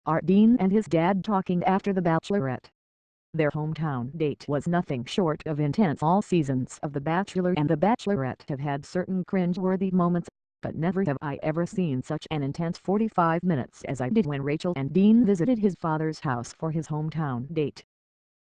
are Dean and his dad talking after The Bachelorette. Their hometown date was nothing short of intense. All seasons of The Bachelor and The Bachelorette have had certain cringe-worthy moments, but never have I ever seen such an intense 45 minutes as I did when Rachel and Dean visited his father's house for his hometown date.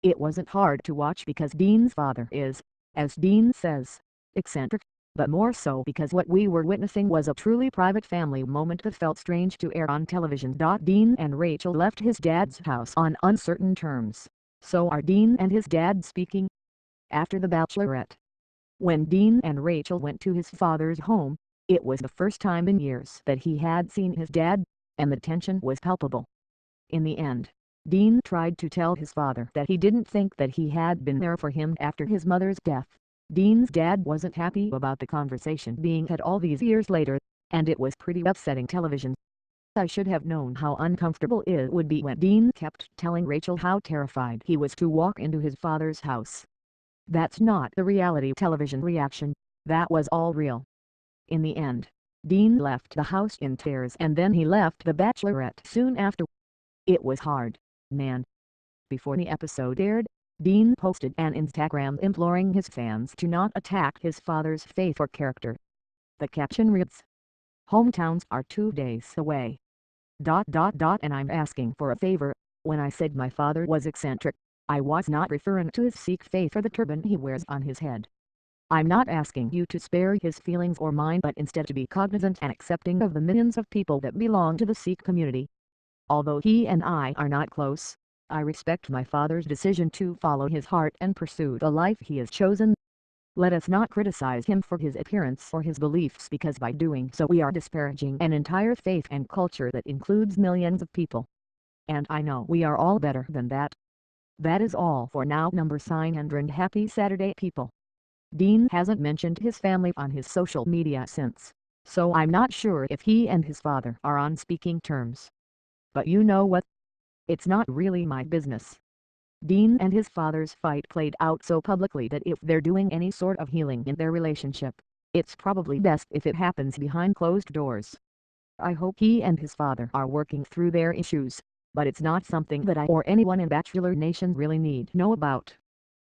It wasn't hard to watch because Dean's father is, as Dean says, eccentric, but more so because what we were witnessing was a truly private family moment that felt strange to air on television. Dean and Rachel left his dad's house on uncertain terms. So are Dean and his dad speaking? After The Bachelorette. When Dean and Rachel went to his father's home, it was the first time in years that he had seen his dad, and the tension was palpable. In the end, Dean tried to tell his father that he didn't think that he had been there for him after his mother's death. Dean's dad wasn't happy about the conversation being had all these years later, and it was pretty upsetting television. I should have known how uncomfortable it would be when Dean kept telling Rachel how terrified he was to walk into his father's house. That's not the reality television reaction, that was all real. In the end, Dean left the house in tears and then he left The Bachelorette soon after. It was hard, man. Before the episode aired, Dean posted an Instagram imploring his fans to not attack his father's faith or character. The caption reads, "Hometowns are 2 days away. And I'm asking for a favor. When I said my father was eccentric, I was not referring to his Sikh faith or the turban he wears on his head. I'm not asking you to spare his feelings or mine but instead to be cognizant and accepting of the millions of people that belong to the Sikh community. Although he and I are not close, I respect my father's decision to follow his heart and pursue the life he has chosen. Let us not criticize him for his appearance or his beliefs because by doing so we are disparaging an entire faith and culture that includes millions of people. And I know we are all better than that. That is all for now. And happy Saturday people." Dean hasn't mentioned his family on his social media since, so I'm not sure if he and his father are on speaking terms. But you know what? It's not really my business. Dean and his father's fight played out so publicly that if they're doing any sort of healing in their relationship, it's probably best if it happens behind closed doors. I hope he and his father are working through their issues, but it's not something that I or anyone in Bachelor Nation really need to know about.